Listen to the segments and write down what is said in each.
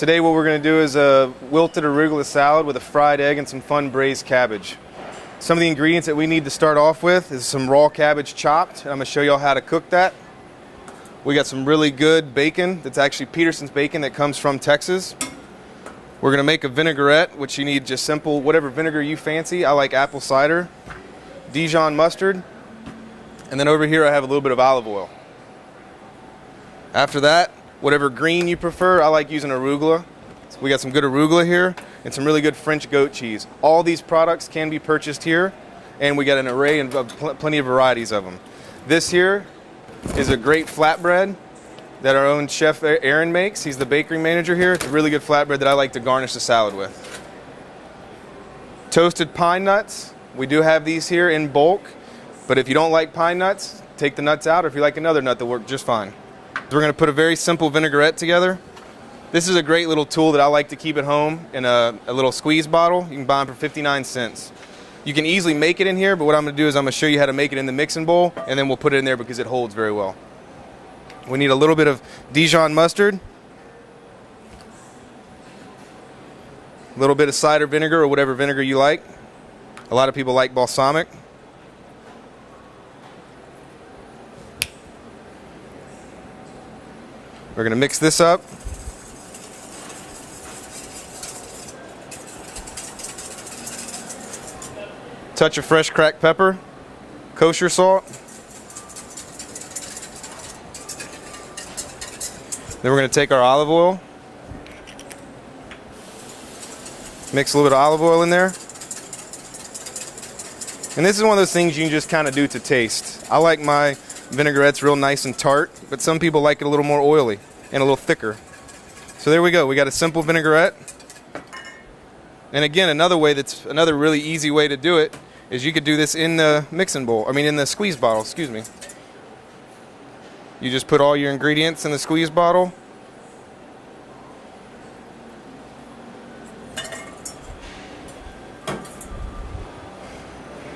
Today what we're going to do is a wilted arugula salad with a fried egg and some fun braised cabbage. Some of the ingredients that we need to start off with is some raw cabbage chopped. I'm going to show you all how to cook that. We got some really good bacon that's actually Peterson's bacon that comes from Texas. We're going to make a vinaigrette, which you need just simple, whatever vinegar you fancy. I like apple cider, Dijon mustard, and then over here I have a little bit of olive oil. After that, whatever green you prefer, I like using arugula. So we got some good arugula here and some really good French goat cheese. All these products can be purchased here, and we got an array of plenty of varieties of them. This here is a great flatbread that our own chef Aaron makes. He's the bakery manager here. It's a really good flatbread that I like to garnish the salad with. Toasted pine nuts. We do have these here in bulk, but if you don't like pine nuts, take the nuts out, or if you like another nut, they'll work just fine. We're going to put a very simple vinaigrette together. This is a great little tool that I like to keep at home in a little squeeze bottle. You can buy them for 59 cents. You can easily make it in here, but what I'm going to do is I'm going to show you how to make it in the mixing bowl, and then we'll put it in there because it holds very well. We need a little bit of Dijon mustard, a little bit of cider vinegar or whatever vinegar you like. A lot of people like balsamic. We're going to mix this up. Touch of fresh cracked pepper, kosher salt. Then we're going to take our olive oil, mix a little bit of olive oil in there. And this is one of those things you can just kind of do to taste. I like my vinaigrettes real nice and tart, but some people like it a little more oily and a little thicker. So there we go. We got a simple vinaigrette. And again, another really easy way to do it is you could do this in the mixing bowl. In the squeeze bottle, excuse me. You just put all your ingredients in the squeeze bottle.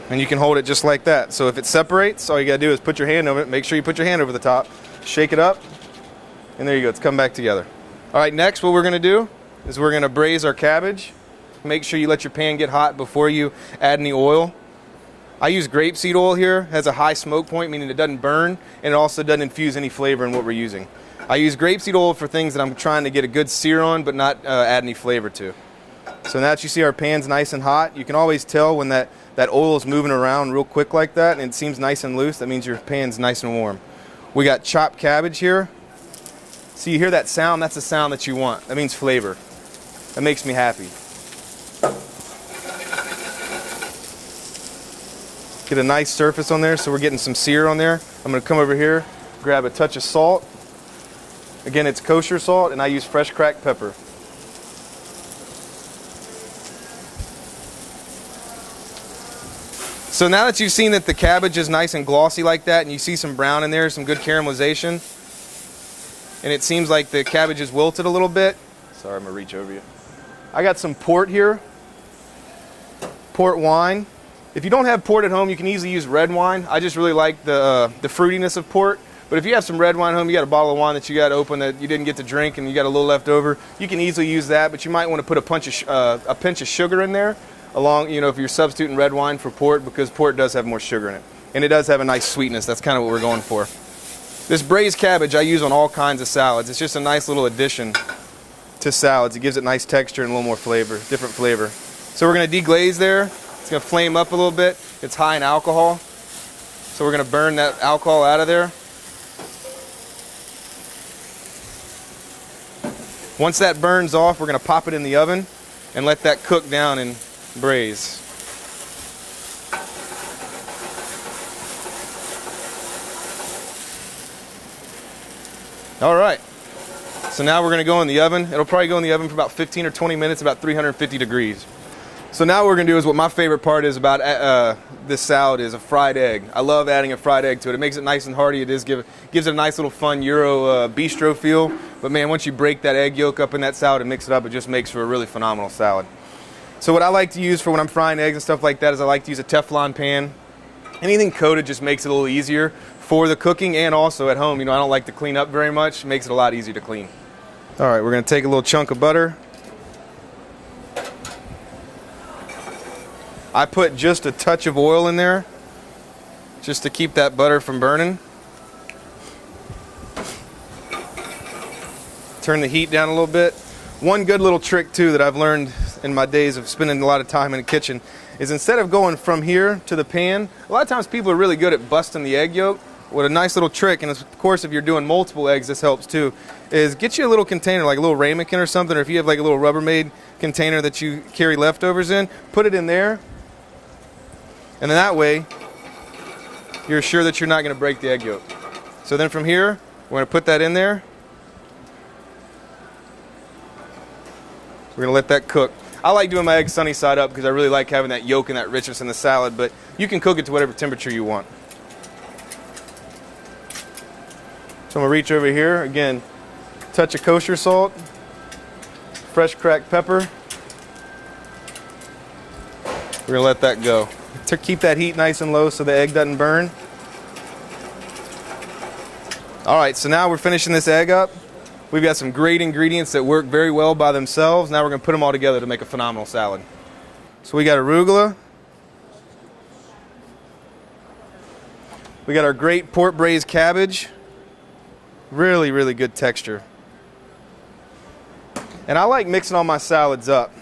And you can hold it just like that. So if it separates, all you gotta do is put your hand over it. Make sure you put your hand over the top. Shake it up. And there you go, it's come back together. All right, next what we're gonna do is we're gonna braise our cabbage. Make sure you let your pan get hot before you add any oil. I use grapeseed oil here. It has a high smoke point, meaning it doesn't burn, and it also doesn't infuse any flavor in what we're using. I use grapeseed oil for things that I'm trying to get a good sear on, but not add any flavor to. So now that you see our pan's nice and hot, you can always tell when that oil is moving around real quick like that, and it seems nice and loose. That means your pan's nice and warm. We got chopped cabbage here. So you hear that sound? That's the sound that you want. That means flavor. That makes me happy. Get a nice surface on there so we're getting some sear on there. I'm going to come over here, grab a touch of salt. Again, it's kosher salt, and I use fresh cracked pepper. So now that you've seen that the cabbage is nice and glossy like that, and you see some brown in there, some good caramelization, and it seems like the cabbage is wilted a little bit. Sorry, I'm going to reach over you. I got some port here, port wine. If you don't have port at home, you can easily use red wine. I just really like the fruitiness of port. But if you have some red wine at home, you got a bottle of wine that you got open that you didn't get to drink and you got a little left over, you can easily use that. But you might want to put a pinch of sugar in there, along, if you're substituting red wine for port, because port does have more sugar in it. And it does have a nice sweetness. That's kind of what we're going for. This braised cabbage I use on all kinds of salads. It's just a nice little addition to salads. It gives it nice texture and a little more flavor, different flavor. So we're going to deglaze there. It's going to flame up a little bit. It's high in alcohol. So we're going to burn that alcohol out of there. Once that burns off, we're going to pop it in the oven and let that cook down and braise. All right. So now we're going to go in the oven. It'll probably go in the oven for about 15 or 20 minutes, about 350 degrees. So now what we're going to do is what my favorite part is about this salad is a fried egg. I love adding a fried egg to it. It makes it nice and hearty. It gives it a nice little fun Euro bistro feel. But man, once you break that egg yolk up in that salad and mix it up, it just makes for a really phenomenal salad. So what I like to use for when I'm frying eggs and stuff like that is I like to use a Teflon pan. Anything coated just makes it a little easier for the cooking, and also at home. I don't like to clean up very much. It makes it a lot easier to clean. All right, we're going to take a little chunk of butter. I put just a touch of oil in there just to keep that butter from burning. Turn the heat down a little bit. One good little trick too that I've learned in my days of spending a lot of time in the kitchen is instead of going from here to the pan, a lot of times people are really good at busting the egg yolk. What a nice little trick, and of course if you're doing multiple eggs this helps too, is get you a little container like a little ramekin or something, or if you have like a little Rubbermaid container that you carry leftovers in, put it in there, and then that way you're sure that you're not going to break the egg yolk. So then from here we're going to put that in there. We're going to let that cook. I like doing my eggs sunny side up because I really like having that yolk and that richness in the salad, but you can cook it to whatever temperature you want. So I'm going to reach over here, again, touch of kosher salt, fresh cracked pepper. We're going to let that go. To keep that heat nice and low so the egg doesn't burn. All right, so now we're finishing this egg up. We've got some great ingredients that work very well by themselves. Now we're going to put them all together to make a phenomenal salad. So we got arugula. We got our great pork braised cabbage. Really, really good texture. And I like mixing all my salads up.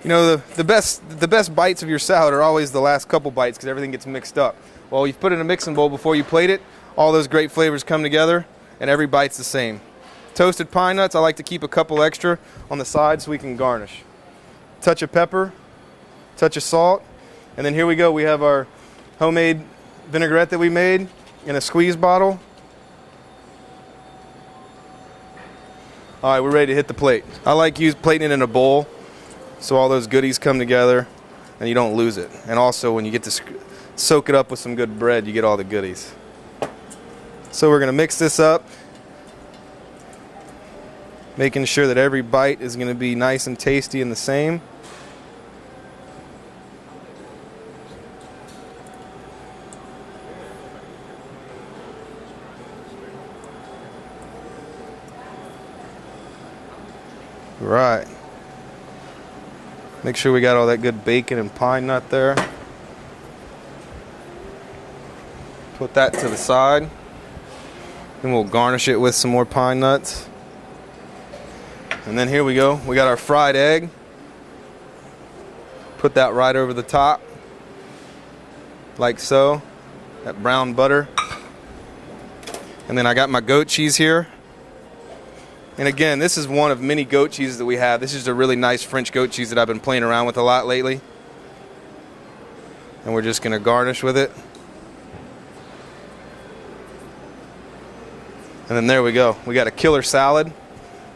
You know, the best bites of your salad are always the last couple bites because everything gets mixed up. Well, you put it in a mixing bowl before you plate it, all those great flavors come together, and every bite's the same. Toasted pine nuts, I like to keep a couple extra on the side so we can garnish. Touch of pepper, touch of salt, and then here we go. We have our homemade vinaigrette that we made in a squeeze bottle. All right, we're ready to hit the plate. I like plating it in a bowl so all those goodies come together and you don't lose it. And also when you get to soak it up with some good bread, you get all the goodies. So we're going to mix this up, making sure that every bite is going to be nice and tasty and the same. Right. Make sure we got all that good bacon and pine nut there. Put that to the side. Then we'll garnish it with some more pine nuts. And then here we go. We got our fried egg. Put that right over the top. Like so. That brown butter. And then I got my goat cheese here. And again, this is one of many goat cheeses that we have. This is a really nice French goat cheese that I've been playing around with a lot lately. And we're just going to garnish with it. And then there we go. We got a killer salad.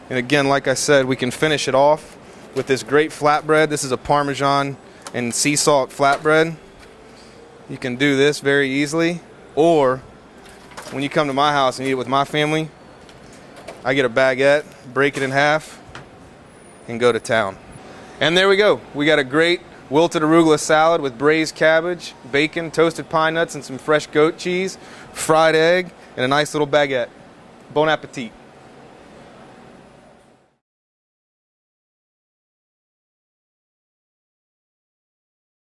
And again, like I said, we can finish it off with this great flatbread. This is a Parmesan and sea salt flatbread. You can do this very easily. Or when you come to my house and eat it with my family, I get a baguette, break it in half, and go to town. And there we go. We got a great wilted arugula salad with braised cabbage, bacon, toasted pine nuts, and some fresh goat cheese, fried egg, and a nice little baguette. Bon appetit.